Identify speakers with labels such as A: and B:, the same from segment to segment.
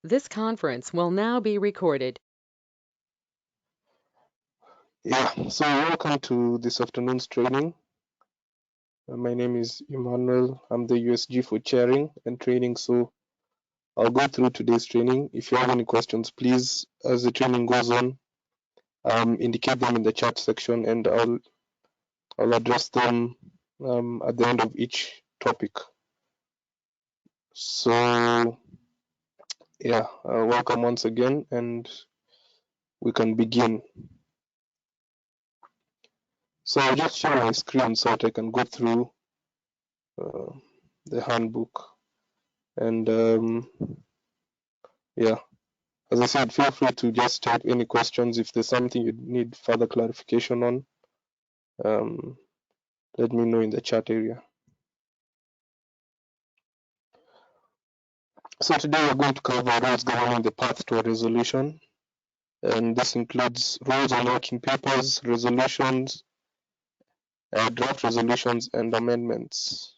A: This conference will now be recorded.
B: So welcome to this afternoon's training. My name is Emmanuel. I'm the USG for chairing and training. So I'll go through today's training. If you have any questions, please, as the training goes on, indicate them in the chat section, and I'll address them at the end of each topic. So welcome once again, and we can begin. So I'll just share my screen so that I can go through the handbook. And as I said, feel free to just type any questions. If there's something you need further clarification on, let me know in the chat area. So today we're going to cover rules governing the path to a resolution, and this includes rules on working papers, resolutions, draft resolutions, and amendments.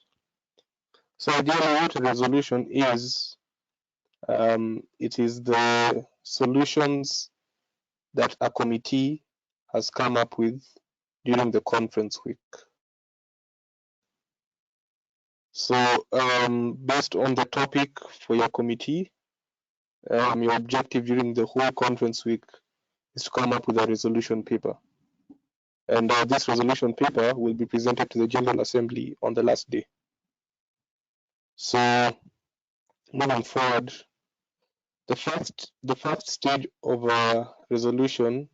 B: So ideally, what a resolution is, it is the solutions that a committee has come up with during the conference week. So based on the topic for your committee, your objective during the whole conference week is to come up with a resolution paper. And this resolution paper will be presented to the General Assembly on the last day. So moving forward, the first stage of a resolution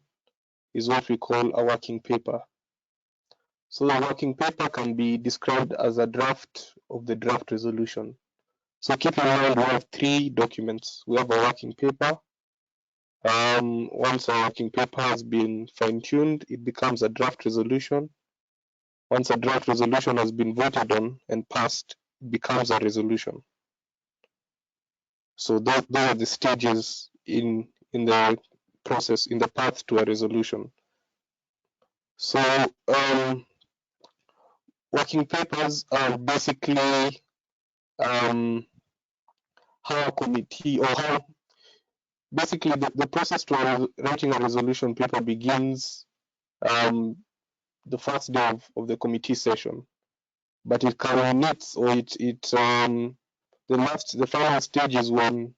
B: is what we call a working paper. So a working paper can be described as a draft of the draft resolution. So keep in mind we have three documents. We have a working paper. Once a working paper has been fine-tuned, it becomes a draft resolution. Once a draft resolution has been voted on and passed, it becomes a resolution. So those are the stages in the process, in the path to a resolution. So working papers are basically how a committee, or how basically the process to writing a resolution paper begins the first day of the committee session, but it culminates, or the final stage is when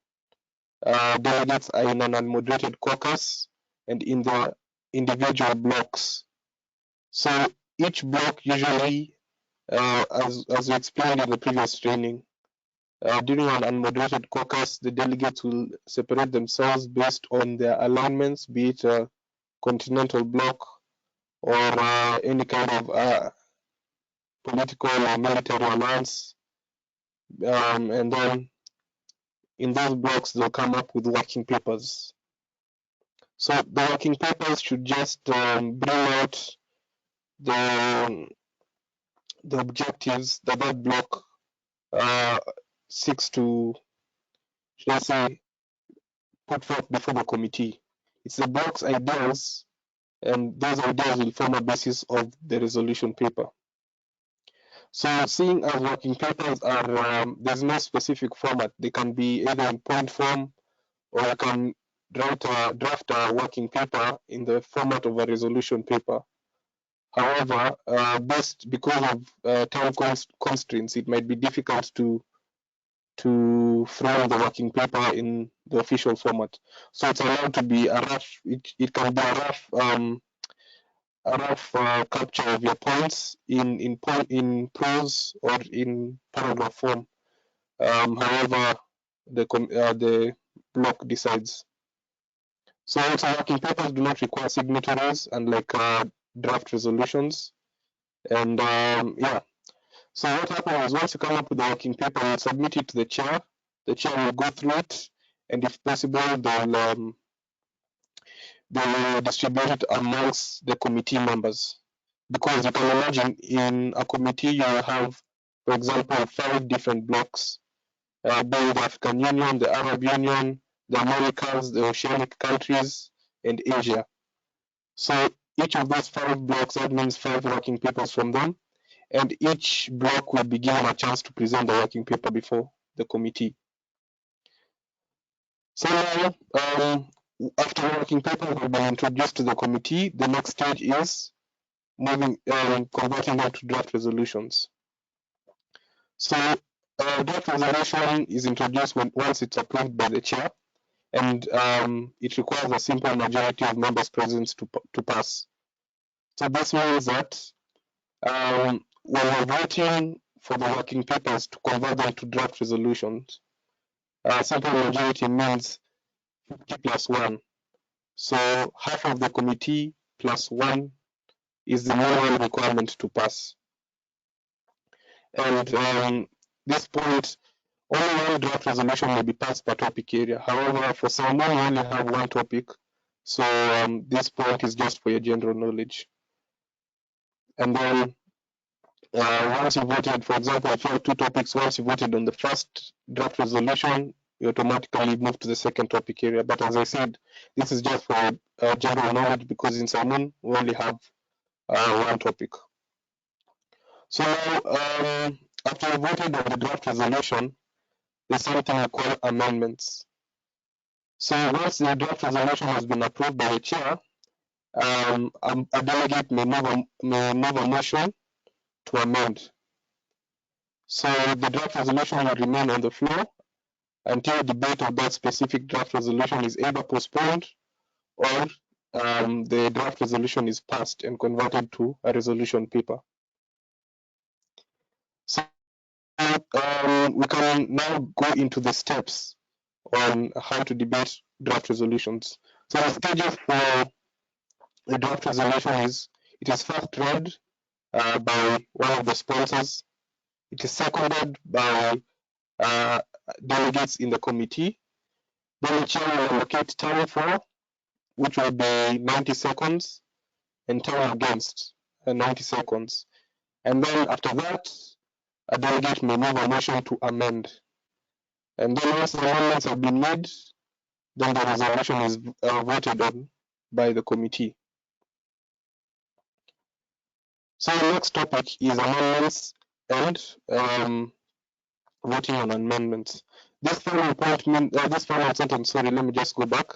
B: delegates are in an unmoderated caucus and in the individual blocks. So each block usually, as we explained in the previous training, during an unmoderated caucus, the delegates will separate themselves based on their alignments, be it a continental bloc or any kind of political or military alliance, and then in those blocks they'll come up with working papers. So the working papers should just bring out the objectives that that block seeks to, should I say, put forth before the committee. It's the block's ideas, and those ideas will form a basis of the resolution paper. So seeing as working papers are, there's no specific format. They can be either in point form, or you can draft a working paper in the format of a resolution paper. However, because of time constraints, it might be difficult to frame the working paper in the official format. So it's allowed to be a rough. It can be a rough capture of your points in prose or in paragraph form. However, the block decides. So also working papers do not require signatories, unlike draft resolutions. And so what happens is, once you come up with a working paper, you submit it to the chair. The chair will go through it, and if possible, they'll distribute it amongst the committee members. Because you can imagine, in a committee you will have, for example, 5 different blocks, being the African Union, the Arab Union, the Americas, the Oceanic countries, and Asia. So each of those 5 blocks, that means 5 working papers from them, and each block will be given a chance to present the working paper before the committee. So now, after working papers have been introduced to the committee, the next stage is converting them to draft resolutions. So draft resolution is introduced once it's approved by the chair, and it requires a simple majority of members present to pass. So this means that when we're voting for the working papers to convert them to draft resolutions, simple majority means 50 plus 1. So half of the committee plus 1 is the minimum requirement to pass. And this point, only one draft resolution may be passed per topic area. However, for SAIMUN, we only have one topic. So this point is just for your general knowledge. And then once you voted, for example, if you have two topics, once you voted on the first draft resolution, you automatically move to the second topic area. But as I said, this is just for general knowledge because in SAIMUN, we only have one topic. So now, after you voted on the draft resolution, there's something we call amendments. So once the draft resolution has been approved by the chair, a delegate may move a motion to amend. So the draft resolution will remain on the floor until debate of that specific draft resolution is either postponed or the draft resolution is passed and converted to a resolution paper. So we can now go into the steps on how to debate draft resolutions. So the stages for the draft resolution is it is first read by one of the sponsors. It is seconded by delegates in the committee. Then the chair will allocate time for, which will be 90 seconds, and time against 90 seconds. And then after that, a delegate may move a motion to amend. And then once the amendments have been made, then the resolution is voted on by the committee. So the next topic is amendments and voting on amendments. This final sentence, sorry, let me just go back.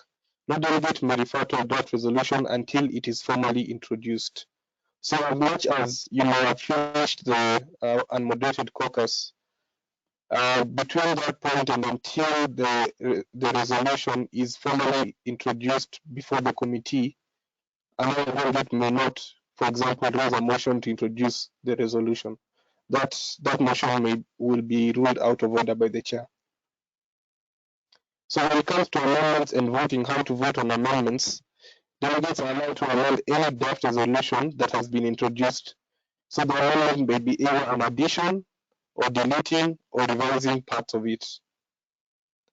B: No delegate may refer to a draft resolution until it is formally introduced. So as much as you may have finished the unmoderated caucus, between that point and until the resolution is formally introduced before the committee, another delegate may not, for example, raise a motion to introduce the resolution. That motion will be ruled out of order by the chair. So when it comes to amendments and voting, how to vote on amendments, delegates are allowed to amend any draft resolution that has been introduced. So the amendment may be either an addition or deleting or revising parts of it.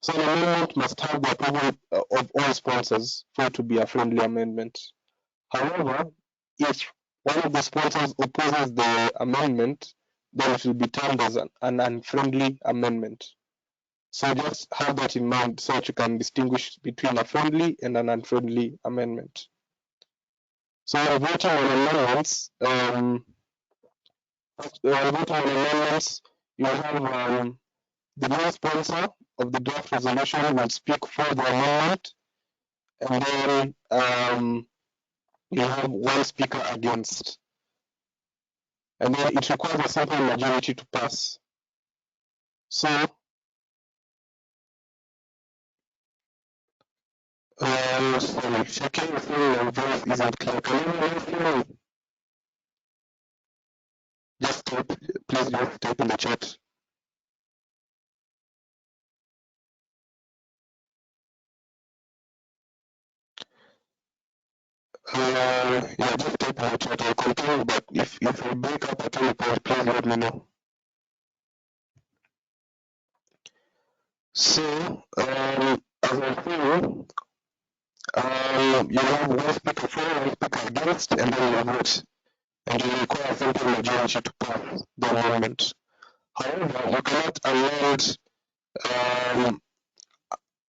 B: So an amendment must have the approval of all sponsors for it to be a friendly amendment. However, if one of the sponsors opposes the amendment, then it will be termed as an unfriendly amendment. So just have that in mind so that you can distinguish between a friendly and an unfriendly amendment. So when voting on amendments, you have the main sponsor of the draft resolution will speak for the amendment, and then you have one speaker against. And then it requires a simple majority to pass. So, sorry, checking if my voice isn't clear. Can you hear me? Please just type in the chat. Yeah, just type in the chat. I'll continue, but if I break up at any point, please let me know. So, as I saying, you have one speaker for, one speaker against, and then you vote. And you require a simple majority to pass the amendment. However, you cannot amend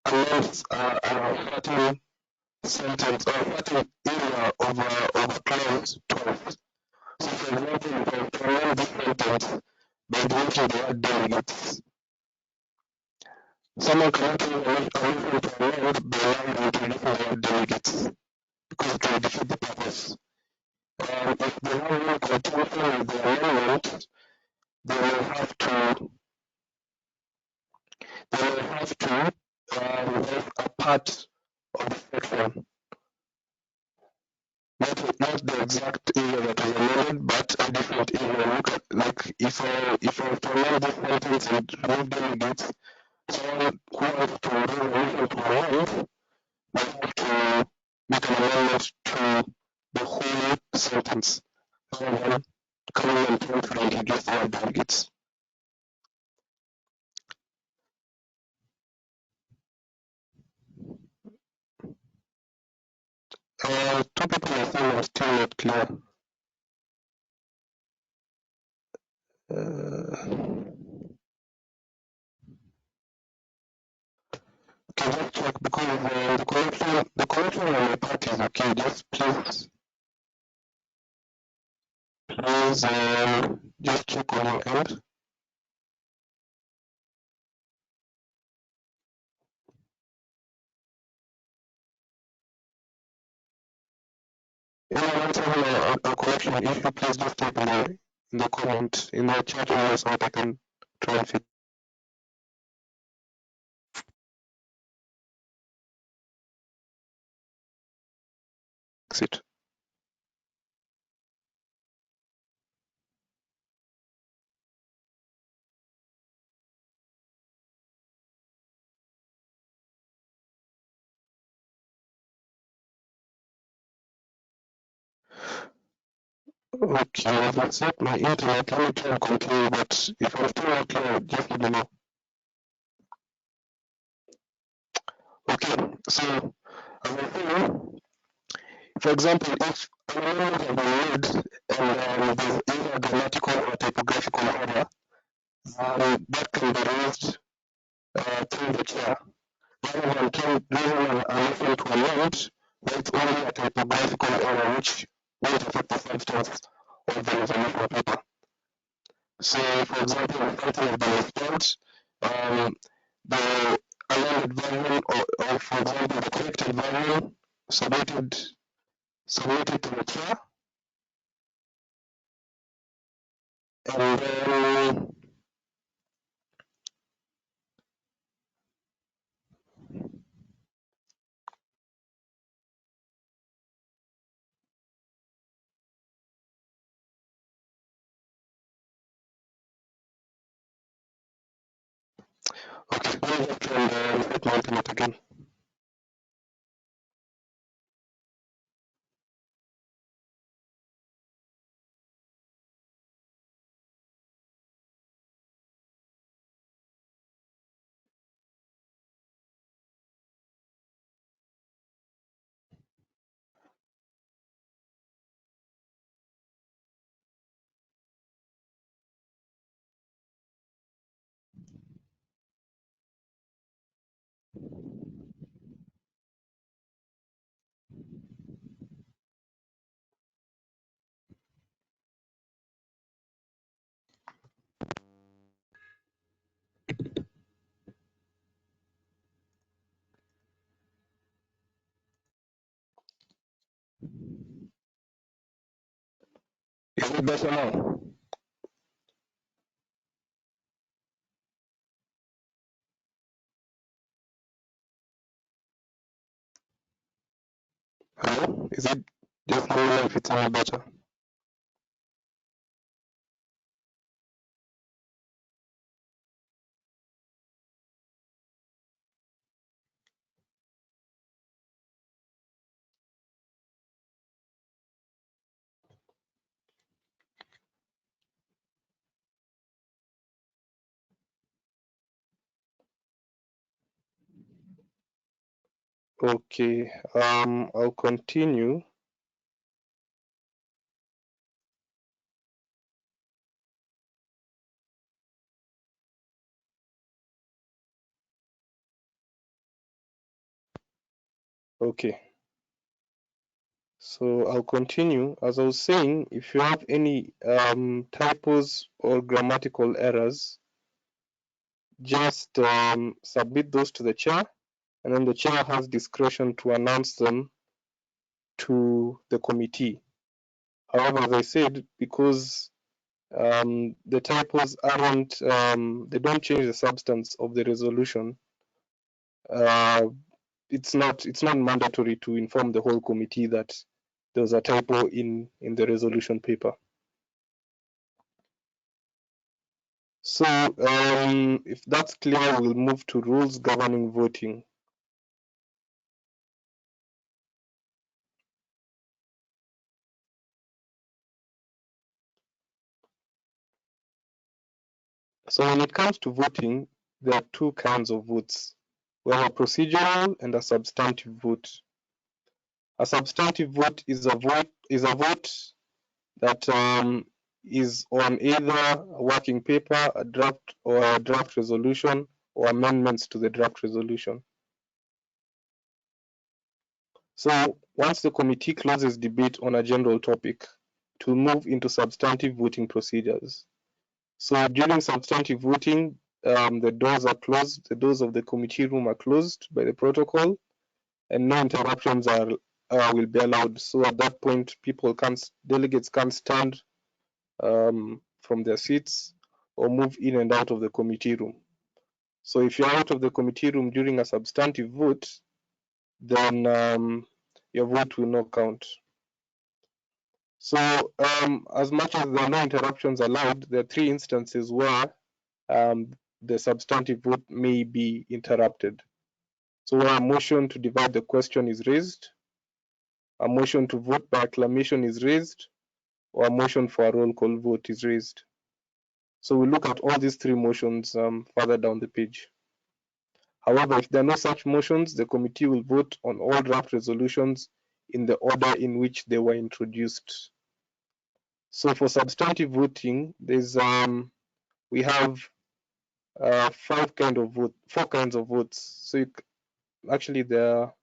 B: a certain sentence or a certain area of a clause twice. So, for example, you can amend this sentence by deleting the word delegates. Someone cannot use a to amend by now introducing the word delegates because it will defeat the purpose. If they want to continue with the amendment, they will have to have a part of the section, not the exact area that was amended, but a different area. Look at, like, if I was to amend this sentence and remove delegates, someone who wants to raise a motion to amend might have to make an amendment to the whole sentence rather than coming and trying to introduce the word delegates. Two people are saying are still not clear. Okay, just check because the connection on my part is okay. Just please just check on your end. Anyone having a connection issue, please just type in the comment in the chat area so that I can try and fix it. Okay, as I said, my internet, let me try and continue, but if I'm still not clear, just let me know. Okay, so as I said, for example, if an amendment has been made and there's either a grammatical or typographical error, that can be raised through the chair. Rather than raising a motion to amend, where it's only a typographical error which won't affect the substance of the resolution paper. So, for example, if something has been misspelled, the amended version, or for example, the corrected version submitted to the chair, and then okay, let me just try and reset my internet again. Is it better now? Hello? Is it just let me know if it's any better? Okay, I'll continue. Okay, so I'll continue. As I was saying, if you have any typos or grammatical errors, just submit those to the chair, and then the chair has discretion to announce them to the committee. However, as I said, because the typos aren't, they don't change the substance of the resolution, it's not mandatory to inform the whole committee that there's a typo in the resolution paper. So if that's clear, we'll move to rules governing voting. So when it comes to voting, there are two kinds of votes. We have a procedural and a substantive vote. A substantive vote is a vote that is on either a working paper, a draft, or a draft resolution, or amendments to the draft resolution. So once the committee closes debate on a general topic, it will move into substantive voting procedures. So during substantive voting, the doors are closed, the doors of the committee room are closed by the protocol, and no interruptions will be allowed. So at that point, delegates can't stand from their seats or move in and out of the committee room. So if you're out of the committee room during a substantive vote, then your vote will not count. So as much as there are no interruptions allowed, there are three instances where the substantive vote may be interrupted. So where a motion to divide the question is raised, a motion to vote by acclamation is raised, or a motion for a roll call vote is raised. So we'll look at all these three motions further down the page. However, if there are no such motions, the committee will vote on all draft resolutions in the order in which they were introduced. So for substantive voting, we have four kinds of votes. So actually there are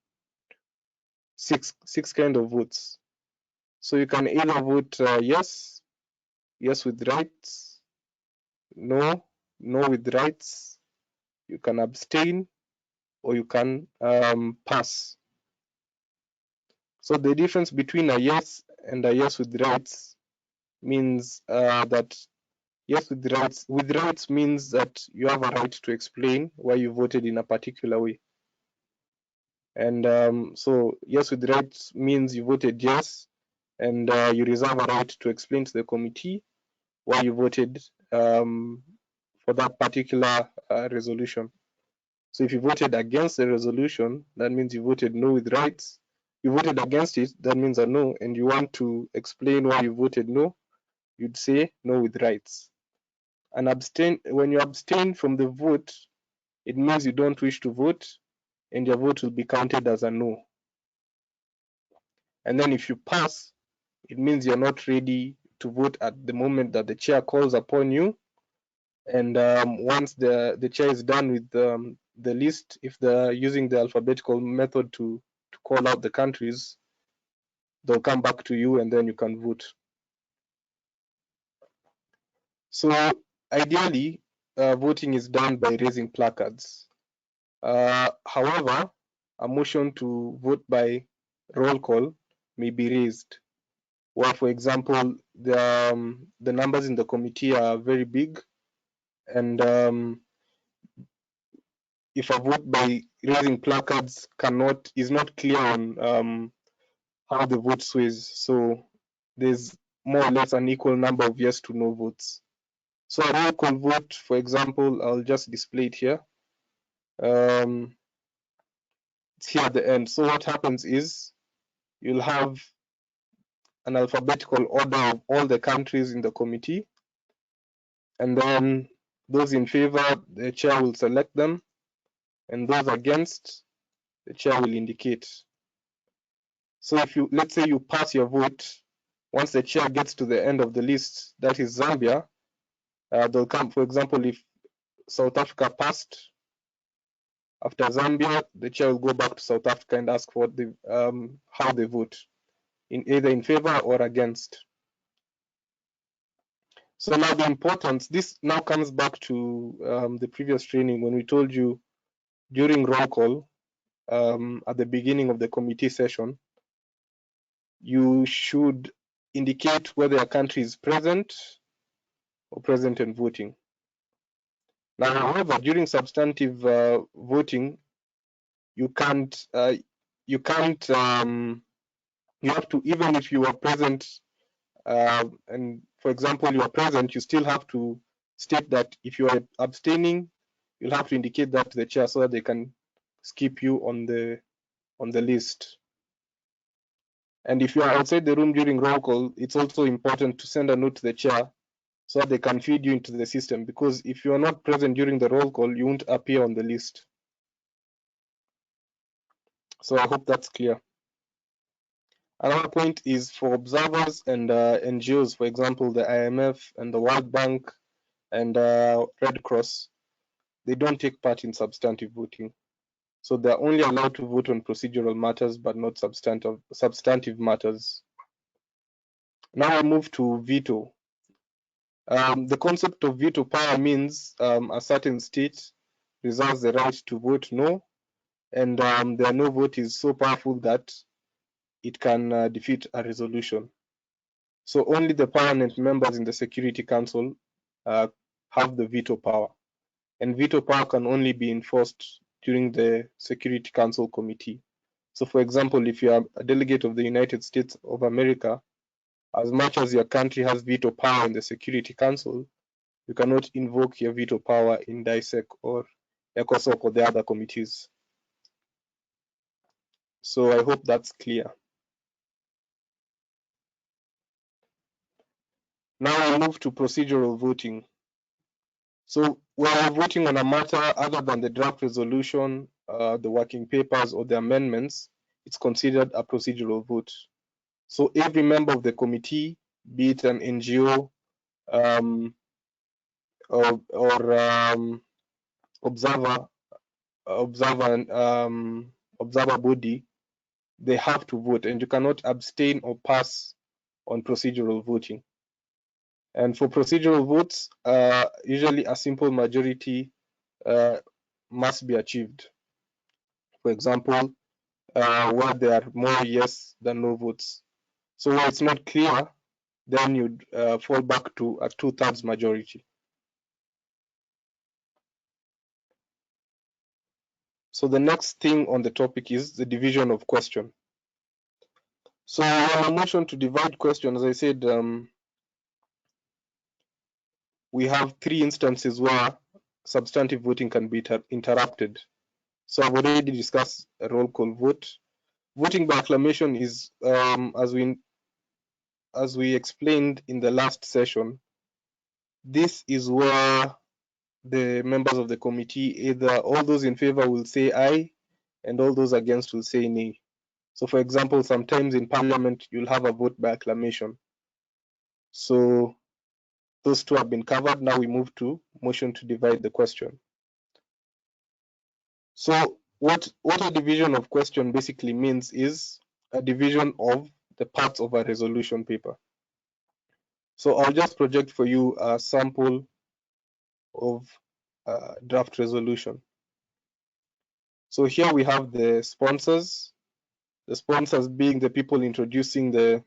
B: six kinds of votes. So you can either vote yes with rights, no with rights, you can abstain, or you can pass. So the difference between a yes and a yes with rights means that yes with rights means that you have a right to explain why you voted in a particular way. And so yes with rights means you voted yes, and you reserve a right to explain to the committee why you voted for that particular resolution. So if you voted against the resolution, that means you voted no with rights. You voted against it, that means a no, and you want to explain why you voted no, you'd say no with rights. And when you abstain from the vote, it means you don't wish to vote, and your vote will be counted as a no. And then if you pass, it means you're not ready to vote at the moment that the chair calls upon you. And once the chair is done with the list, if they're using the alphabetical method to call out the countries, they'll come back to you and then you can vote. So ideally, voting is done by raising placards. However, a motion to vote by roll call may be raised, where, for example, the numbers in the committee are very big, and if a vote by raising placards is not clear on how the vote sways, so there's more or less an equal number of yes to no votes. So a roll call vote, for example, I'll just display it here. It's here at the end. So what happens is you'll have an alphabetical order of all the countries in the committee, and then those in favor, the chair will select them, and those against, the chair will indicate. So if let's say you pass your vote, once the chair gets to the end of the list, that is Zambia, they'll come, for example, if South Africa passed, after Zambia, the chair will go back to South Africa and ask for how they vote, either in favor or against. So now the importance, this now comes back to the previous training when we told you during roll call at the beginning of the committee session, you should indicate whether a country is present or present and voting. Now, however, during substantive voting, you have to, even if you are present, and for example, you are present, you still have to state that if you are abstaining, you'll have to indicate that to the chair so that they can skip you on the list. And if you are outside the room during roll call, it's also important to send a note to the chair so that they can feed you into the system, because if you are not present during the roll call, you won't appear on the list. So I hope that's clear. Another point is for observers and NGOs, for example, the IMF and the World Bank and Red Cross, they don't take part in substantive voting. So they're only allowed to vote on procedural matters, but not substantive matters. Now I move to veto. The concept of veto power means a certain state reserves the right to vote no, and their no vote is so powerful that it can defeat a resolution. So only the permanent members in the Security Council have the veto power, and veto power can only be enforced during the Security Council committee. So for example, if you are a delegate of the United States of America, as much as your country has veto power in the Security Council, you cannot invoke your veto power in DISEC or ECOSOC or the other committees. So I hope that's clear. Now I move to procedural voting. So when we're voting on a matter other than the draft resolution, the working papers or the amendments, it's considered a procedural vote. So every member of the committee, be it an NGO or observer body, they have to vote, and you cannot abstain or pass on procedural voting. And for procedural votes, usually a simple majority must be achieved. For example, where there are more yes than no votes. So where it's not clear, then you'd fall back to a 2/3 majority. So the next thing on the topic is the division of question. So on a motion to divide question, as I said, we have 3 instances where substantive voting can be interrupted. So I've already discussed a roll call vote. Voting by acclamation is, as we explained in the last session, this is where the members of the committee, either all those in favor will say aye and all those against will say nay. So for example, sometimes in parliament, you'll have a vote by acclamation. So those two have been covered. Now we move to motion to divide the question. So what a division of question basically means is a division of the parts of a resolution paper. So I'll just project for you a sample of draft resolution. So here we have the sponsors being the people introducing the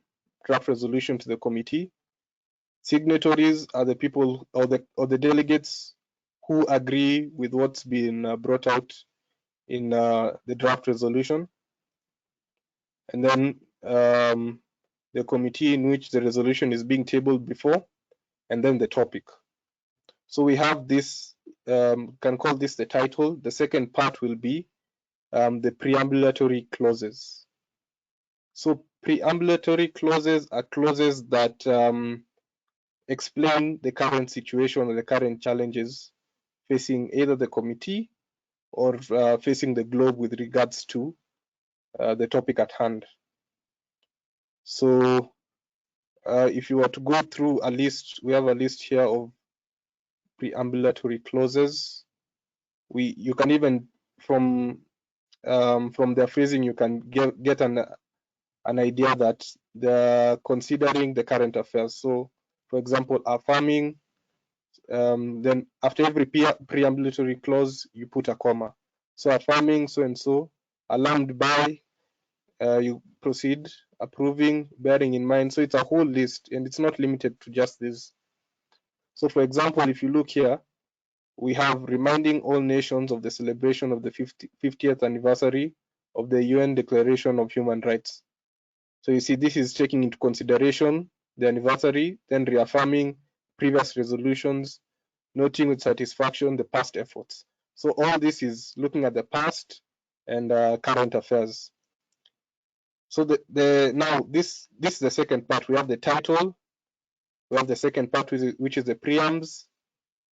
B: draft resolution to the committee. Signatories are the people or the delegates who agree with what's been brought out in the draft resolution. And then the committee in which the resolution is being tabled before, and then the topic. So we have this, can call this the title. The second part will be the preambulatory clauses. So preambulatory clauses are clauses that explain the current situation or the current challenges facing either the committee or facing the globe with regards to the topic at hand. So if you were to go through a list, we have a list here of preambulatory clauses. You can even from their phrasing, you can get an idea that they're considering the current affairs. So For example, affirming. Then after every preambulatory clause, you put a comma. So affirming so and so, alarmed by, you proceed, approving, bearing in mind. So it's a whole list, and it's not limited to just this. So for example, if you look here, we have reminding all nations of the celebration of the 50th anniversary of the UN Declaration of Human Rights. So you see, this is taking into consideration the anniversary, then reaffirming previous resolutions, noting with satisfaction the past efforts. So all this is looking at the past and current affairs. So now this is the second part. We have the title, we have the second part, which is the preambles,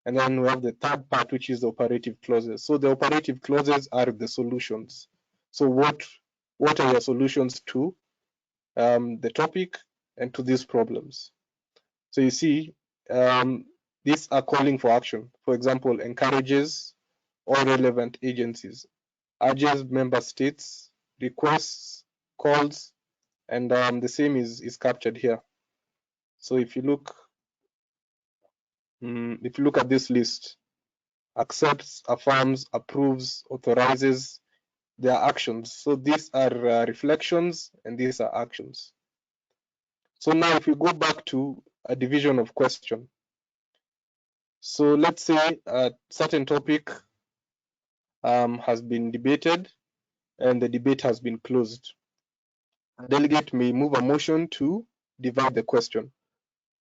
B: and then we have the third part, which is the operative clauses. So the operative clauses are the solutions. So what are your solutions to the topic and to these problems? So you see, these are calling for action. For example, encourages all relevant agencies, urges member states, requests, calls, and the same is captured here. So if you look at this list, accepts, affirms, approves, authorizes, they are actions. So these are reflections and these are actions. So now if we go back to a division of question. So let's say a certain topic has been debated and the debate has been closed. A delegate may move a motion to divide the question.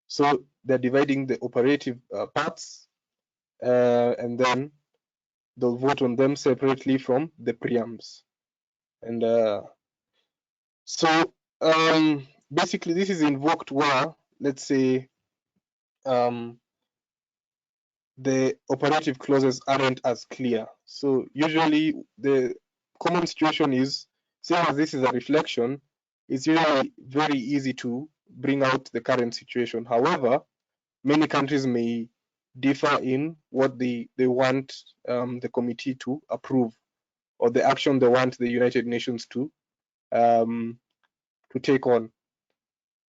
B: So they're dividing the operative parts and then they'll vote on them separately from the preambles. And so basically this is invoked where, let's say, the operative clauses aren't as clear. So usually the common situation is, say as this is a reflection, it's usually very easy to bring out the current situation. However, many countries may differ in what they want the committee to approve, or the action they want the United Nations to take on.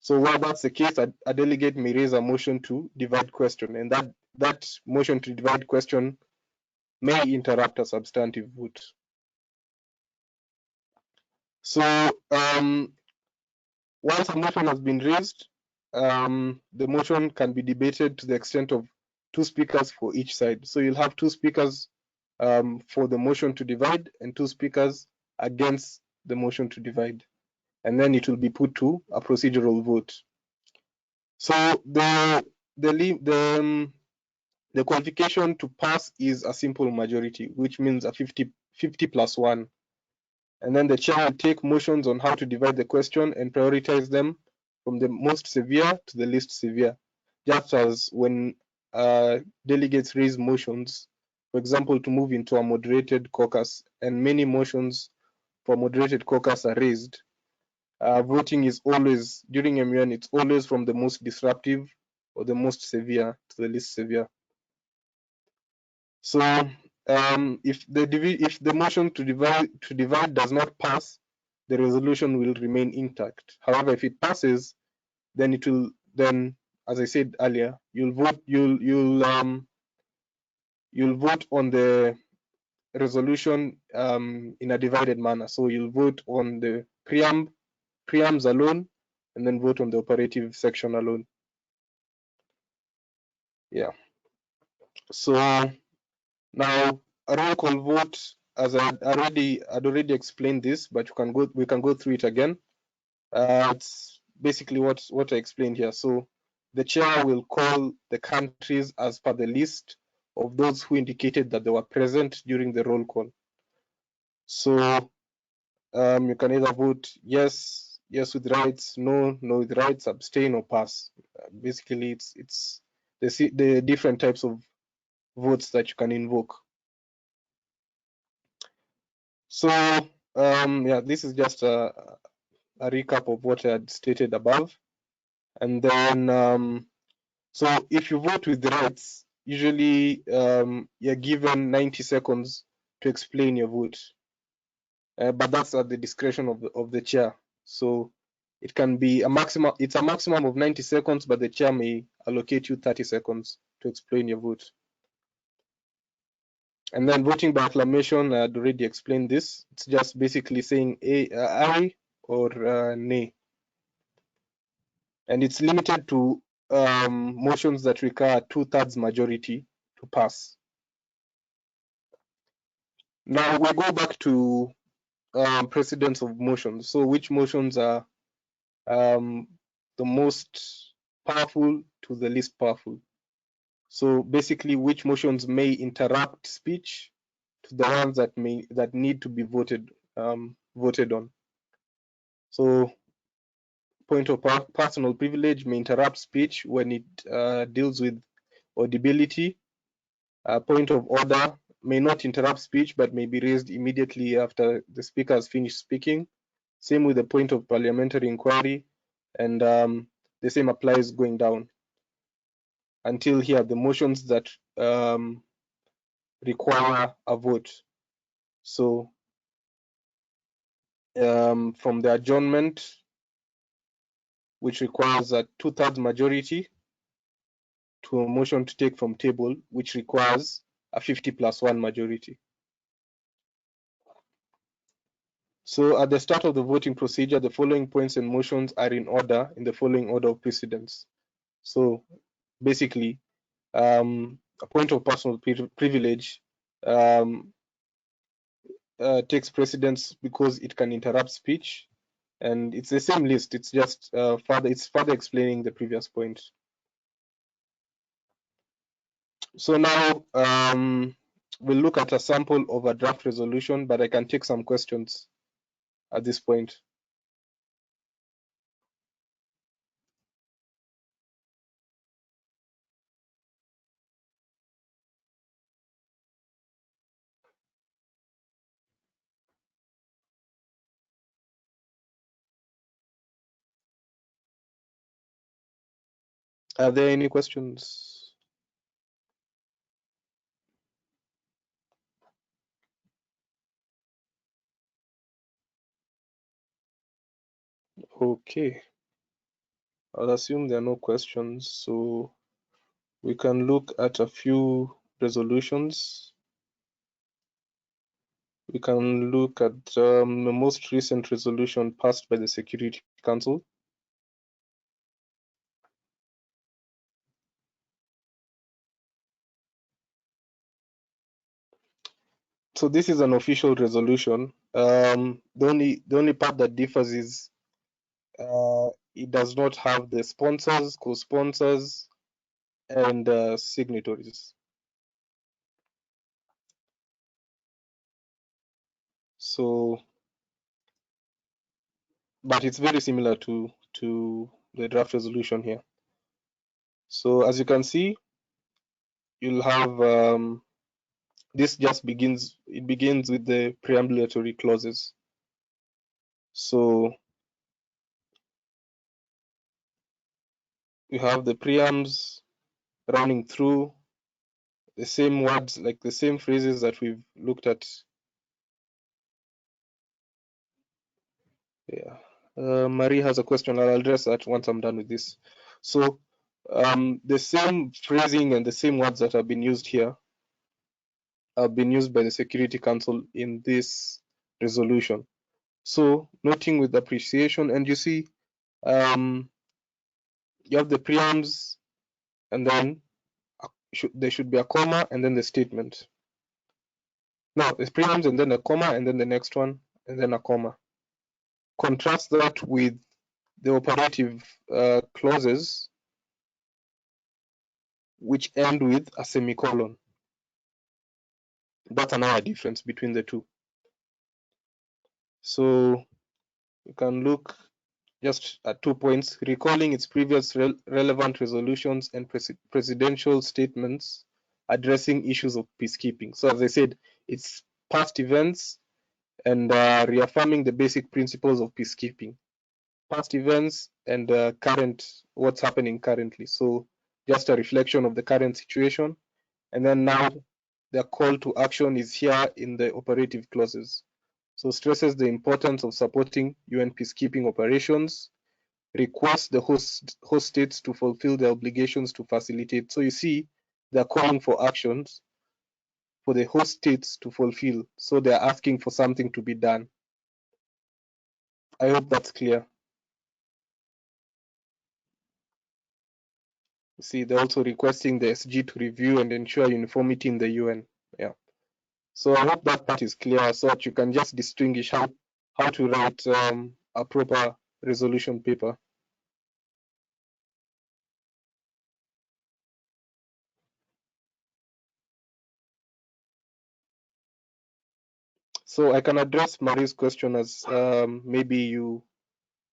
B: So while that's the case, a delegate may raise a motion to divide question, and that motion to divide question may interrupt a substantive vote. So once a motion has been raised, the motion can be debated to the extent of 2 speakers for each side. So you'll have 2 speakers for the motion to divide and 2 speakers against the motion to divide. And then it will be put to a procedural vote. So the qualification to pass is a simple majority, which means a 50 plus 1. And then the chair will take motions on how to divide the question and prioritize them from the most severe to the least severe. Just as when delegates raise motions, for example, to move into a moderated caucus, and many motions for moderated caucus are raised, voting is always, during MUN, it's always from the most disruptive or the most severe to the least severe. So if the motion to divide does not pass, the resolution will remain intact. However, if it passes, then it will, as I said earlier, you'll vote on the resolution in a divided manner. So you'll vote on the preambles alone, and then vote on the operative section alone. Yeah. So now a roll call vote, as I'd already explained this, but we can go through it again. It's basically what I explained here. So the chair will call the countries as per the list of those who indicated that they were present during the roll call. So you can either vote yes with rights, no with rights, abstain, or pass. Basically, it's the different types of votes that you can invoke. So yeah, this is just a recap of what I had stated above. And then so if you vote with the rights, usually you're given 90 seconds to explain your vote, but that's at the discretion of the chair. So It can be a maximum. It's a maximum of 90 seconds, but the chair may allocate you 30 seconds to explain your vote. And then voting by acclamation, I had already explained this. It's just basically saying aye or nay. And it's limited to motions that require 2/3 majority to pass. Now we go back to precedence of motions. So which motions are the most powerful to the least powerful? So basically, which motions may interrupt speech to the ones that need to be voted on. So point of personal privilege may interrupt speech when it deals with audibility. Point of order may not interrupt speech but may be raised immediately after the speaker has finished speaking. Same with the point of parliamentary inquiry, and the same applies going down until here the motions that require a vote. So from the adjournment, which requires a 2/3 majority, to a motion to take from table, which requires a 50+1 majority. So at the start of the voting procedure, the following points and motions are in order in the following order of precedence. So basically, a point of personal privilege takes precedence because it can interrupt speech, and it's the same list. It's just further explaining the previous point. So now we'll look at a sample of a draft resolution, but I can take some questions at this point. Are there any questions? Okay. I'll assume there are no questions, so we can look at a few resolutions. We can look at the most recent resolution passed by the Security Council. So this is an official resolution. The only part that differs is it does not have the sponsors, co-sponsors, and signatories. So, but it's very similar to the draft resolution here. So as you can see, you'll have this just begins. It begins with the preambulatory clauses. So you have the preambles running through the same words, like the same phrases that we've looked at. Yeah. Marie has a question. I'll address that once I'm done with this. So the same phrasing and the same words that have been used here have been used by the Security Council in this resolution. So noting with appreciation, and you see you have the preambles, and then there should be a comma, and then the statement. Now, the preambles, and then a comma, and then the next one, and then a comma. Contrast that with the operative clauses, which end with a semicolon. That's another difference between the two. So you can look just at 2 points: recalling its previous relevant resolutions and presidential statements addressing issues of peacekeeping. So as I said, it's past events and reaffirming the basic principles of peacekeeping. Past events and what's happening currently. So just a reflection of the current situation. And then now the call to action is here in the operative clauses. So stresses the importance of supporting UN peacekeeping operations request the host states to fulfill their obligations to facilitate. So you see, they're calling for actions for the host states to fulfill. So they're asking for something to be done. I hope that's clear. You see, they're also requesting the SG to review and ensure uniformity in the UN. Yeah. So I hope that part is clear so that you can just distinguish how to write a proper resolution paper. So I can address Marie's question as maybe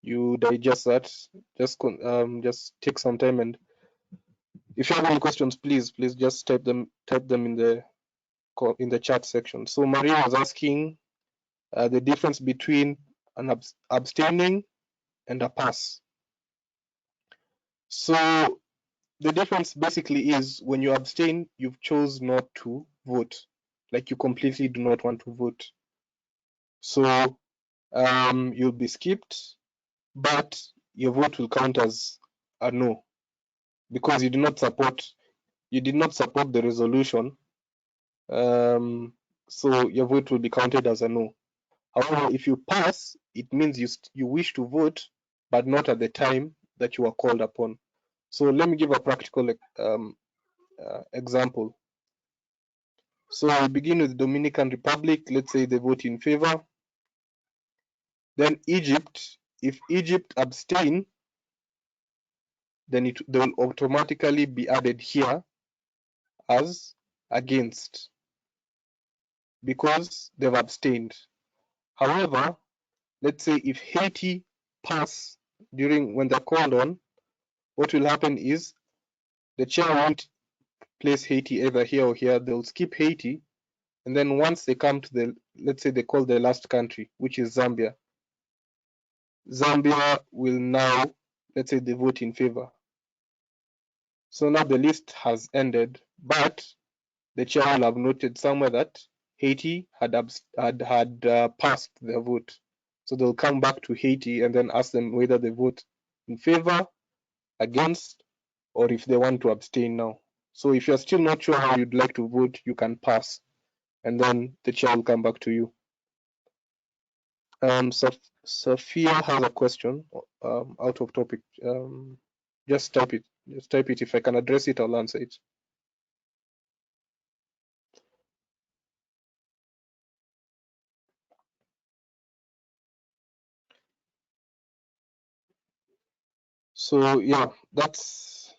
B: you digest that. Just take some time, and if you have any questions, please just type them in the chat section. So Maria was asking the difference between an abstaining and a pass. So the difference basically is when you abstain, you've chose not to vote, like you completely do not want to vote. So you'll be skipped, but your vote will count as a no because you did not support the resolution. So your vote will be counted as a no. However, if you pass, it means you wish to vote, but not at the time that you are called upon. So let me give a practical example. So I begin with Dominican Republic. Let's say they vote in favor. Then Egypt, if Egypt abstain, then they will automatically be added here as against because they've abstained. However, let's say if Haiti pass when they're called on, what will happen is the chair won't place Haiti either here or here. They'll skip Haiti, and then once they come to let's say they call the last country, which is Zambia. Zambia will now, let's say they vote in favor. So now the list has ended, but the chair will have noted somewhere that Haiti had passed their vote. So they'll come back to Haiti and then ask them whether they vote in favor, against, or if they want to abstain now. So if you're still not sure how you'd like to vote, you can pass, and then the chair will come back to you. Sophia has a question out of topic. Just type it. Just type it. If I can address it, I'll answer it. So yeah, that's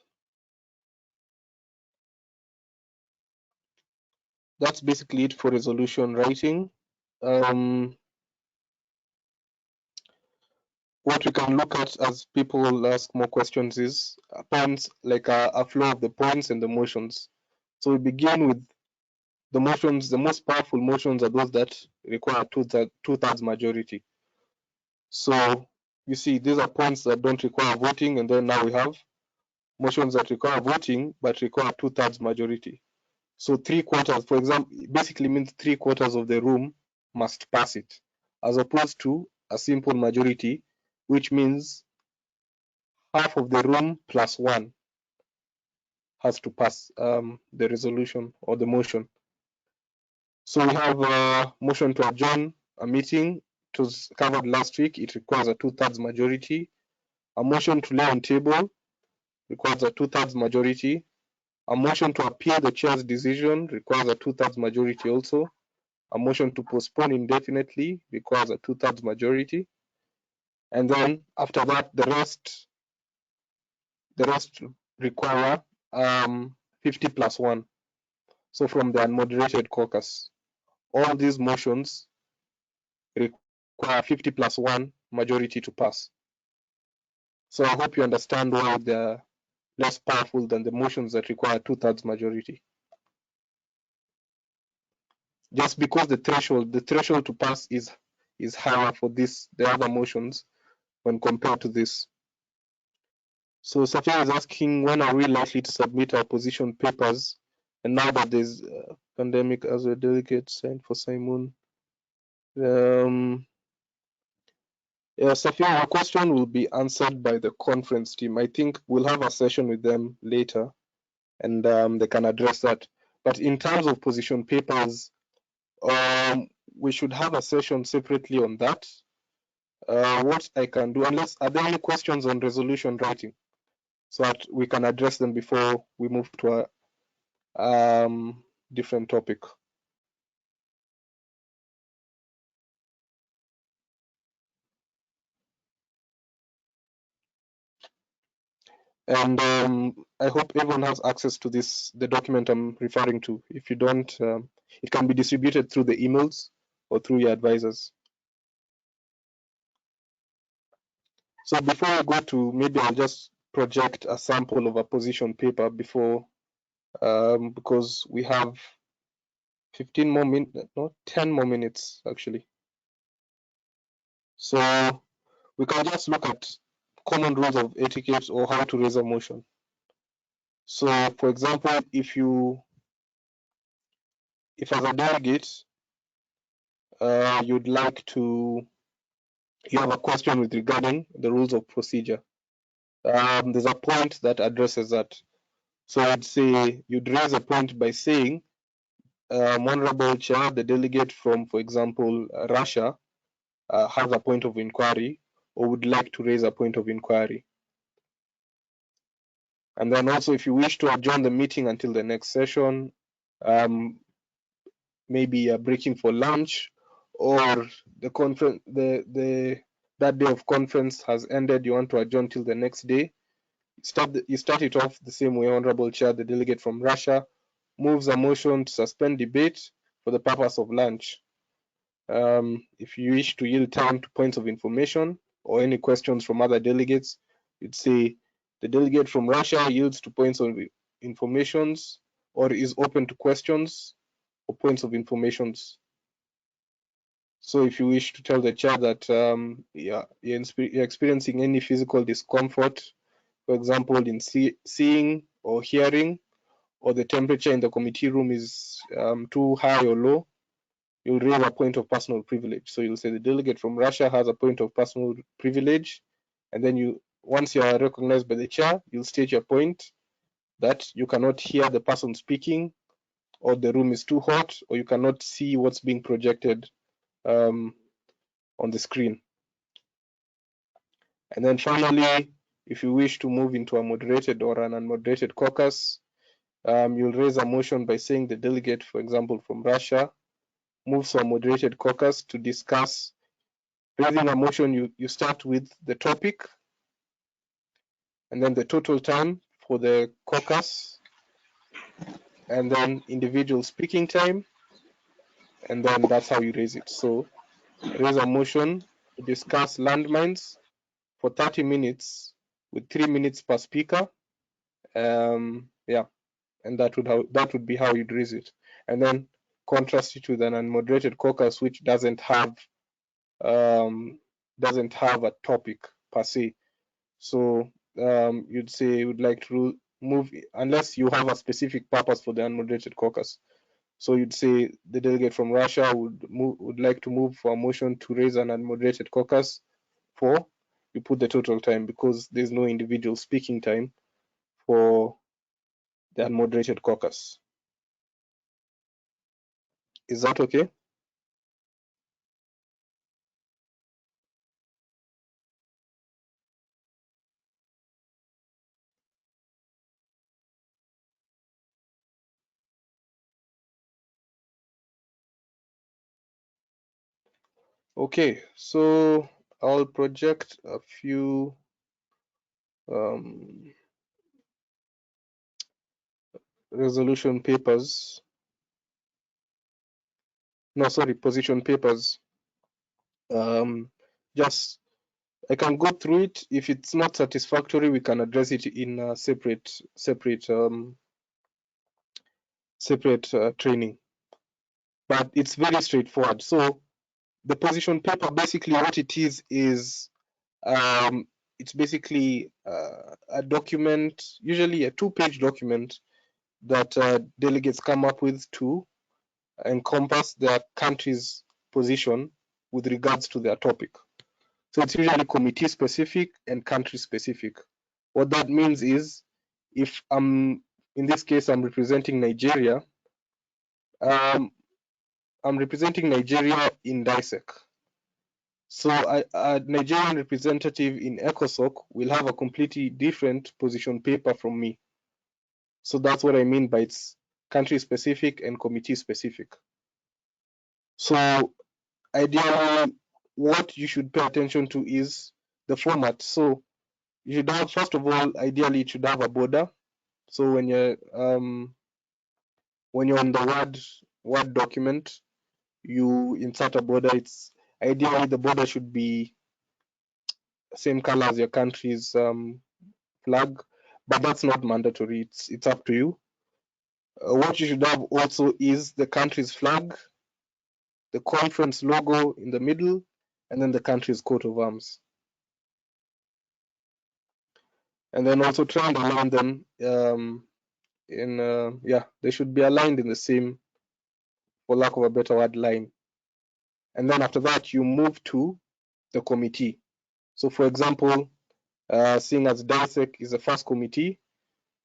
B: basically it for resolution writing. What we can look at as people ask more questions is points, like a flow of the points and the motions. So we begin with the motions. The most powerful motions are those that require two-thirds majority. So you see, these are points that don't require voting, and then now we have motions that require voting but require two-thirds majority. So 3/4, for example, basically means 3/4 of the room must pass it, as opposed to a simple majority, which means half of the room plus one has to pass the resolution or the motion. So we have a motion to adjourn a meeting. It was covered last week. It requires a two-thirds majority. A motion to lay on table requires a two-thirds majority. A motion to appeal the chair's decision requires a two-thirds majority also. A motion to postpone indefinitely requires a two-thirds majority. And then after that, the rest require 50 plus 1. So from the unmoderated caucus, all these motions require 50 plus 1 majority to pass. So I hope you understand why they're less powerful than the motions that require two-thirds majority. Just because the threshold to pass is higher for the other motions when compared to this. So Safia is asking, when are we likely to submit our position papers? And now that there's a pandemic as a delegate signed for SAIMUN, Safia, your question will be answered by the conference team. I think we'll have a session with them later, and they can address that. But in terms of position papers, we should have a session separately on that. What I can do, unless, are there any questions on resolution writing, so that we can address them before we move to a different topic? And I hope everyone has access to the document I'm referring to. If you don't, it can be distributed through the emails or through your advisors. So before I go to, maybe I'll just project a sample of a position paper before, because we have 15 more minutes, no, 10 more minutes actually. So we can just look at common rules of etiquette or how to raise a motion. So for example, if as a delegate, you'd like to, you have a question with regarding the rules of procedure. There's a point that addresses that. So I'd say you'd raise a point by saying, Honorable Chair, the delegate from, for example, Russia, has a point of inquiry or would like to raise a point of inquiry. And then also, if you wish to adjourn the meeting until the next session, maybe a breaking for lunch, or the conference, that day of conference has ended, you want to adjourn till the next day. You start it off the same way. Honorable Chair, the delegate from Russia moves a motion to suspend debate for the purpose of lunch. If you wish to yield time to points of information or any questions from other delegates, you'd say the delegate from Russia yields to points of informations or is open to questions or points of informations. So if you wish to tell the chair that you're experiencing any physical discomfort, for example, in seeing or hearing, or the temperature in the committee room is too high or low, you'll raise a point of personal privilege. So you'll say the delegate from Russia has a point of personal privilege, and then once you are recognized by the chair, you'll state your point that you cannot hear the person speaking, or the room is too hot, or you cannot see what's being projected on the screen. And then finally, if you wish to move into a moderated or an unmoderated caucus, you'll raise a motion by saying the delegate, for example, from Russia, moves to a moderated caucus to discuss. Raising a motion, you start with the topic and then the total time for the caucus, and then individual speaking time, and then that's how you raise it. So raise a motion to discuss landmines for 30 minutes with 3 minutes per speaker. Yeah, and that would be how you'd raise it. And then contrast it with an unmoderated caucus, which doesn't have a topic per se. So you'd say you would like to move, unless you have a specific purpose for the unmoderated caucus. So you'd say the delegate from Russia would like to move for a motion to raise an unmoderated caucus for, you put the total time, because there's no individual speaking time for the unmoderated caucus. Is that okay? Okay, so I'll project a few resolution papers. No, sorry, position papers. Just I can go through it. If it's not satisfactory, we can address it in a separate training. But it's very straightforward. So the position paper, basically what it is it's basically a document, usually a 2-page document that delegates come up with to encompass their country's position with regards to their topic. So it's usually committee specific and country specific. What that means is, if in this case, I'm representing Nigeria, I'm representing Nigeria in DISEC. So a Nigerian representative in ECOSOC will have a completely different position paper from me. So that's what I mean by it's country specific and committee specific. So ideally, what you should pay attention to is the format. So you should have, first of all, ideally it should have a border. So when you're on the Word document, you insert a border. It's ideally the border should be same color as your country's flag, but that's not mandatory. It's up to you. What you should have also is the country's flag, the conference logo in the middle, and then the country's coat of arms. And then also try and align them they should be aligned in the same, for lack of a better word, line. And then after that, you move to the committee. So for example, seeing as DISEC is the first committee,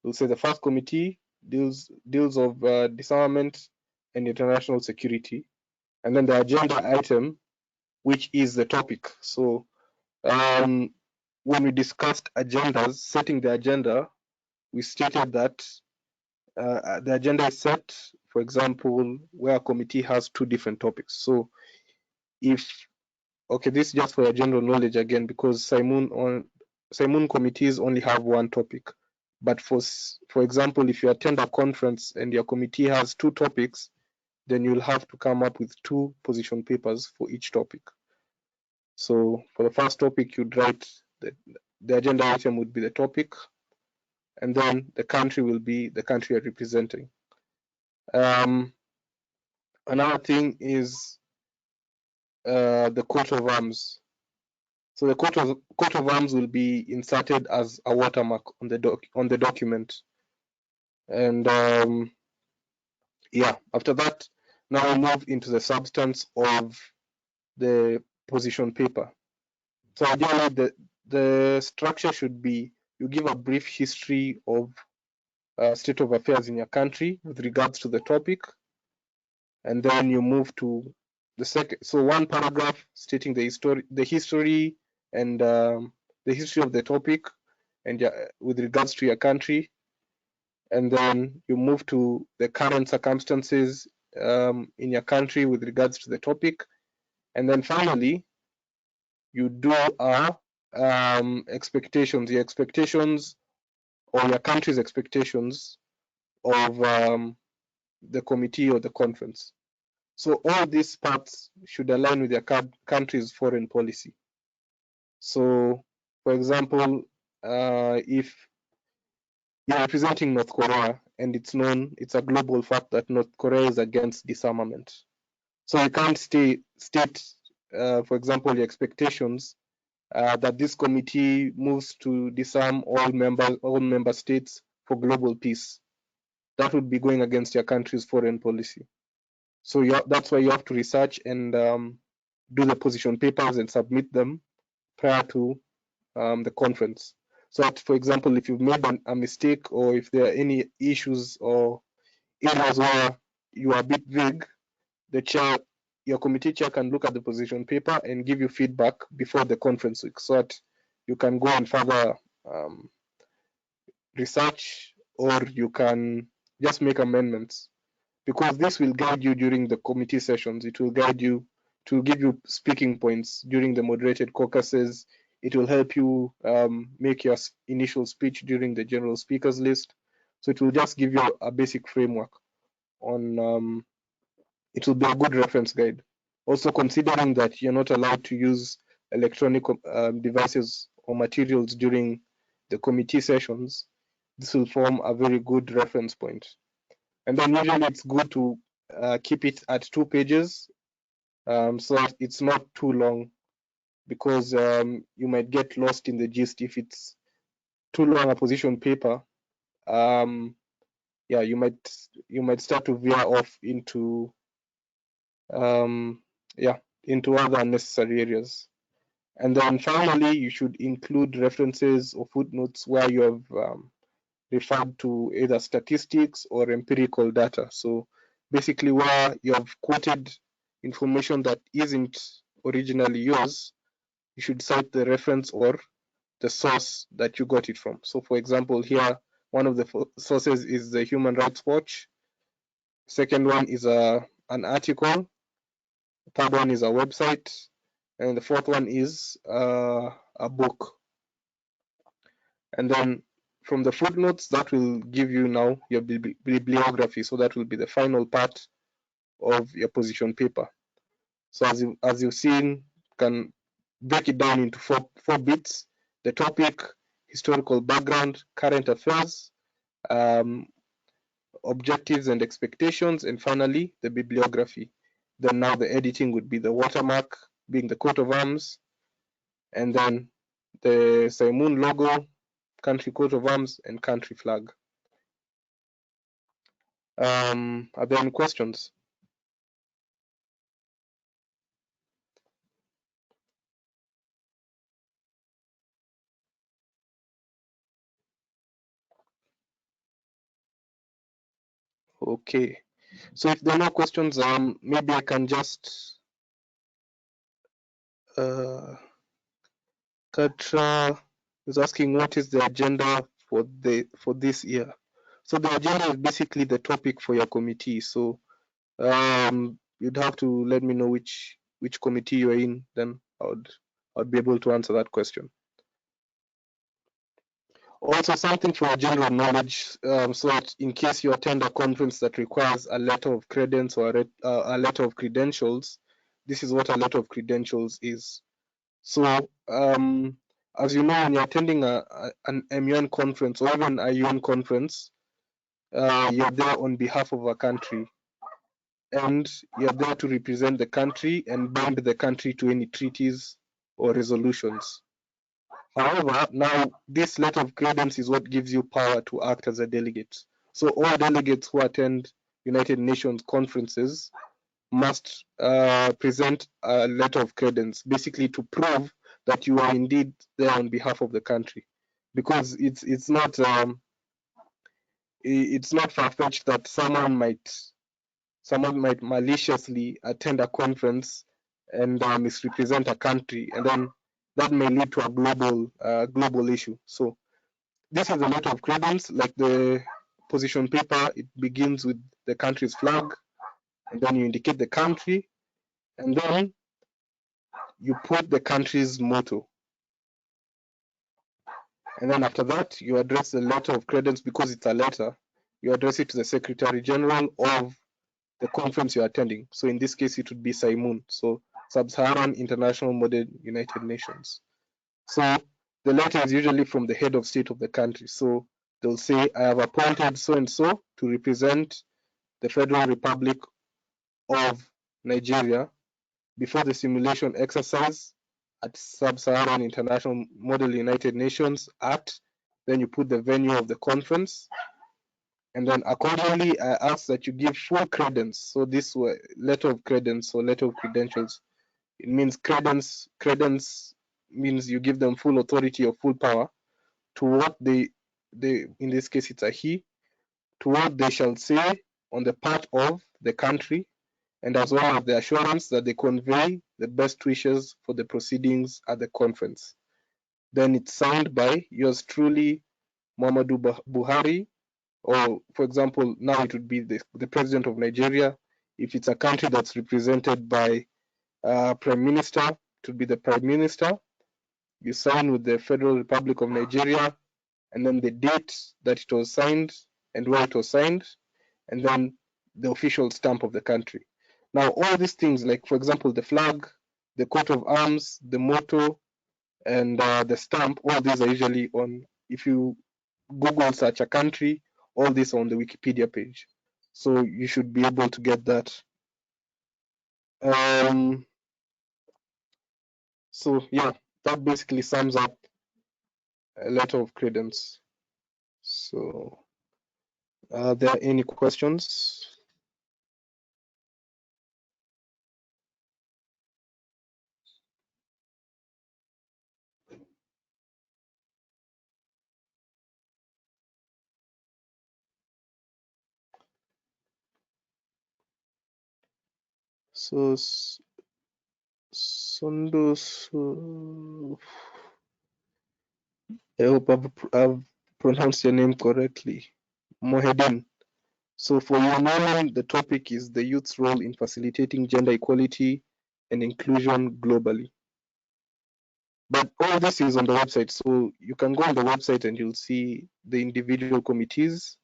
B: we'll say the first committee deals of disarmament and international security. And then the agenda item, which is the topic. So when we discussed agendas, setting the agenda, we stated that the agenda is set, for example, where a committee has 2 different topics. So this is just for your general knowledge again, because SAIMUN committees only have 1 topic. But for example, if you attend a conference and your committee has 2 topics, then you'll have to come up with 2 position papers for each topic. So for the first topic, you'd write the agenda item would be the topic, and then the country will be the country you're representing. Another thing is the coat of arms. So the coat of arms will be inserted as a watermark on the document. And after that, now we move into the substance of the position paper. So ideally, the structure should be, you give a brief history of state of affairs in your country with regards to the topic, and then you move to the second. So 1 paragraph stating the history and the history of the topic and with regards to your country, and then you move to the current circumstances in your country with regards to the topic, and then finally you do expectations, your expectations or your country's expectations of the committee or the conference. So all these parts should align with your country's foreign policy. So, for example, if you're representing North Korea and it's a global fact that North Korea is against disarmament. So you can't state, for example, your expectations that this committee moves to disarm all member states for global peace. That would be going against your country's foreign policy. So that's why you have to research and do the position papers and submit them prior to the conference. So that, for example, if you've made a mistake or if there are any issues or areas where you are a bit vague, your committee chair can look at the position paper and give you feedback before the conference week, so that you can go and further research, or you can just make amendments, because this will guide you during the committee sessions. It will guide you to give you speaking points during the moderated caucuses. It will help you make your initial speech during the general speakers list. So it will just give you a basic framework on, it will be a good reference guide. Also, considering that you're not allowed to use electronic devices or materials during the committee sessions, this will form a very good reference point. And then usually it's good to keep it at 2 pages so that it's not too long, because you might get lost in the gist if it's too long a position paper. You might start to veer off into other unnecessary areas. And then finally, you should include references or footnotes where you have referred to either statistics or empirical data. So basically where you have quoted information that isn't originally yours, you should cite the reference or the source that you got it from. So for example, here, one of the sources is the Human Rights Watch. Second one is an article. Third one is a website. And the fourth one is a book. And then from the footnotes, that will give you now your bibliography. So that will be the final part of your position paper. So as you've seen, you can break it down into four bits: the topic, historical background, current affairs, objectives and expectations, and finally the bibliography. Then now the editing would be the watermark, being the coat of arms, and then the SAIMUN logo, country coat of arms, and country flag. Are there any questions? Okay, so if there are no questions, maybe I can just Katra is asking what is the agenda for this year. So the agenda is basically the topic for your committee. So you'd have to let me know which committee you're in, then I'd be able to answer that question. Also, something for general knowledge, so that in case you attend a conference that requires a letter of credence or a letter of credentials, this is what a letter of credentials is. So, as you know, when you're attending an MUN conference or even a UN conference, you're there on behalf of a country, and you're there to represent the country and bind the country to any treaties or resolutions. However, now this letter of credence is what gives you power to act as a delegate. So all delegates who attend United Nations conferences must present a letter of credence, basically to prove that you are indeed there on behalf of the country, because it's not far-fetched that someone might maliciously attend a conference and misrepresent a country, and then that may lead to a global issue. So this is a letter of credence, like the position paper. It begins with the country's flag, and then you indicate the country, and then you put the country's motto. And then after that, you address the letter of credence. Because it's a letter, you address it to the Secretary General of the conference you're attending. So in this case, it would be SAIMUN, so Sub-Saharan International Model United Nations. So the letter is usually from the head of state of the country. So they'll say, I have appointed so-and-so to represent the Federal Republic of Nigeria before the simulation exercise at Sub-Saharan International Model United Nations at, then you put the venue of the conference, and then accordingly I ask that you give full credence. So this letter of credence or letter of credentials, it means credence means you give them full authority or full power to what they in this case it's a he, to what they shall say on the part of the country, and as well as the assurance that they convey the best wishes for the proceedings at the conference. Then it's signed by yours truly, Muhammadu Buhari, or for example, now it would be the president of Nigeria. If it's a country that's represented by prime minister, it would be the prime minister. You sign with the Federal Republic of Nigeria, and then the date that it was signed and where it was signed, and then the official stamp of the country. Now, all these things, like for example, the flag, the coat of arms, the motto, and the stamp, all these are usually on, if you Google search a country, all these are on the Wikipedia page. So you should be able to get that. So yeah, that basically sums up a letter of credence. So are there any questions? So Sondos, I hope I've pronounced your name correctly. Mohedin. So for your moment, the topic is the youth's role in facilitating gender equality and inclusion globally. But all this is on the website, so you can go on the website and you'll see the individual committees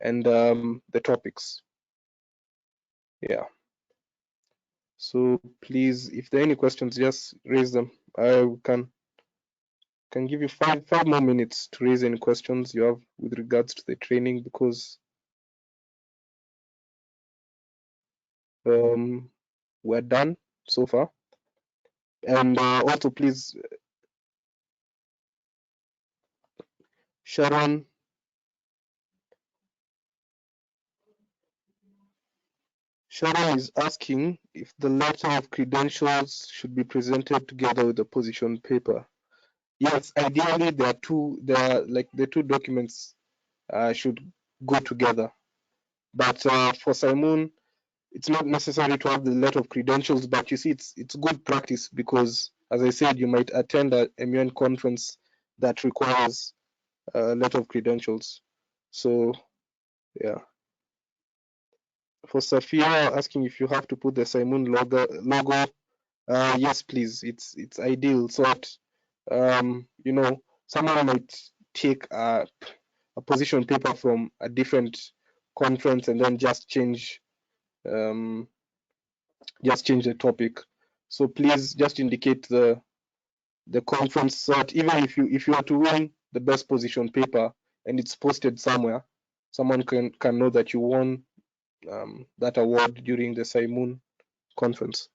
B: and the topics. Yeah. So please, if there are any questions, just raise them. I can give you five more minutes to raise any questions you have with regards to the training, because we're done so far. And also, please, Sharon is asking if the letter of credentials should be presented together with the position paper. Yes, ideally the two documents should go together. But for SAIMUN, it's not necessary to have the letter of credentials, but you see, it's good practice, because, as I said, you might attend a MUN conference that requires a letter of credentials. So, yeah. For Safia, asking if you have to put the SAIMUN logo. Yes, please. It's ideal, so that someone might take a position paper from a different conference and then just change the topic. So please just indicate the conference, so that even if you are to win the best position paper and it's posted somewhere, someone can know that you won that award during the SAIMUN conference.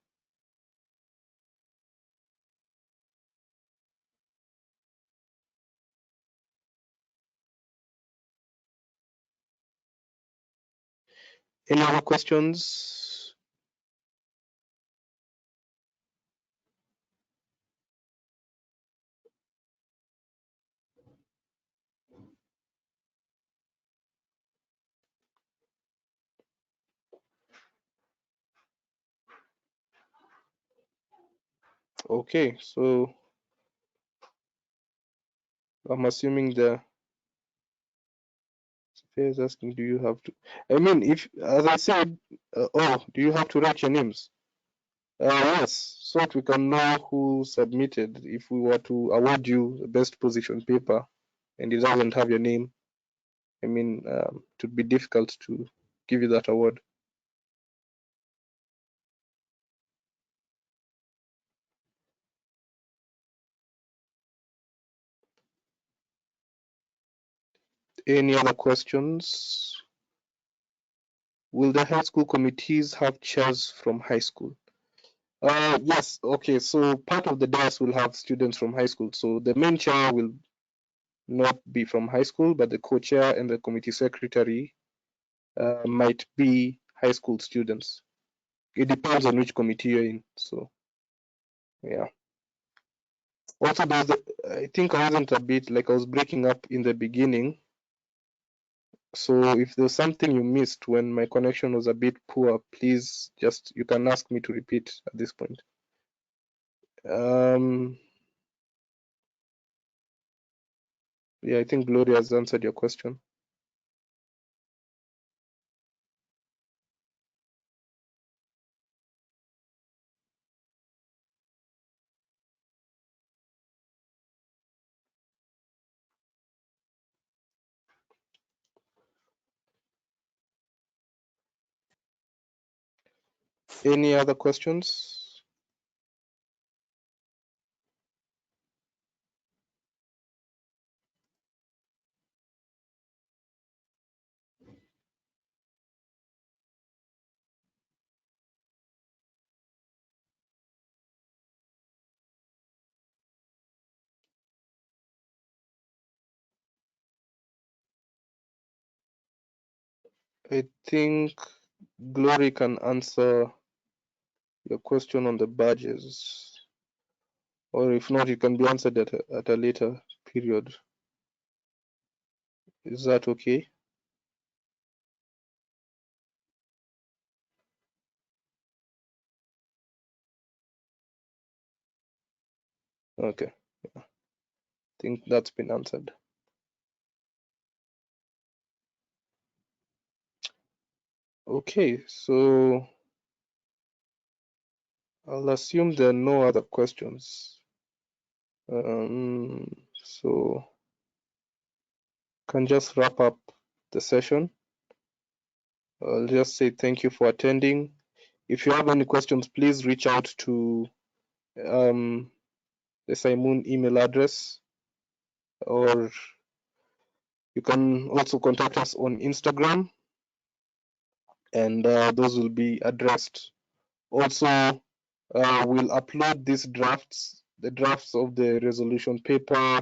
B: Any other questions? Okay, so I'm assuming the Sophia is asking, do you have to? I mean, if, as I said, do you have to write your names? Yes, so that we can know who submitted. If we were to award you the best position paper and it doesn't have your name, I mean, it would be difficult to give you that award. Any other questions? Will the high school committees have chairs from high school? Yes, okay, so part of the DAS will have students from high school. So the main chair will not be from high school, but the co-chair and the committee secretary might be high school students. It depends on which committee you're in. So, yeah. Also, I think I wasn't a bit, like, I was breaking up in the beginning. So if there's something you missed when my connection was a bit poor, please you can ask me to repeat at this point. Yeah, I think Gloria has answered your question. Any other questions? I think Glory can answer your question on the badges, or if not, it can be answered at a later period. Is that okay? Okay, yeah. I think that's been answered. Okay, so I'll assume there are no other questions. So can just wrap up the session. I'll just say thank you for attending. If you have any questions, please reach out to the SAIMUN email address, or you can also contact us on Instagram, and those will be addressed. Also, we'll upload these drafts, the drafts of the resolution paper,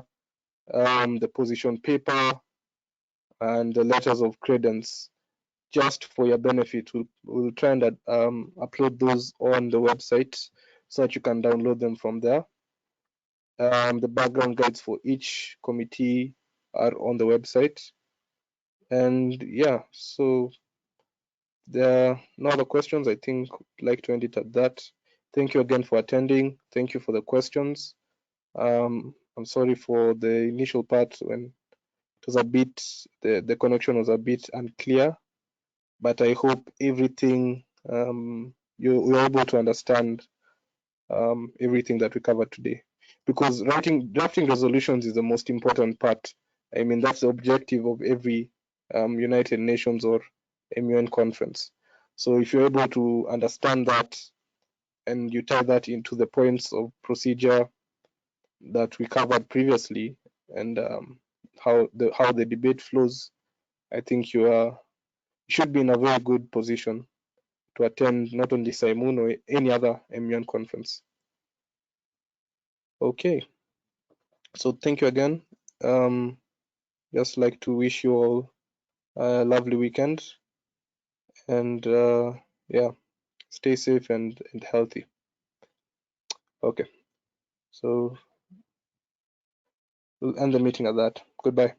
B: the position paper, and the letters of credence, just for your benefit. We'll try and upload those on the website so that you can download them from there. The background guides for each committee are on the website. And yeah, so there are no other questions. I think I'd like to end it at that. Thank you again for attending. Thank you for the questions. I'm sorry for the initial part when it was a bit, the connection was a bit unclear, but I hope everything, you were able to understand everything that we covered today. Because drafting resolutions is the most important part. I mean, that's the objective of every United Nations or MUN conference. So if you're able to understand that and you tie that into the points of procedure that we covered previously, and how the debate flows, I think you should be in a very good position to attend not only SAIMUN or any other MUN conference. Okay, so thank you again. Just like to wish you all a lovely weekend, and yeah, stay safe and healthy. Okay, so we'll end the meeting at that. Goodbye.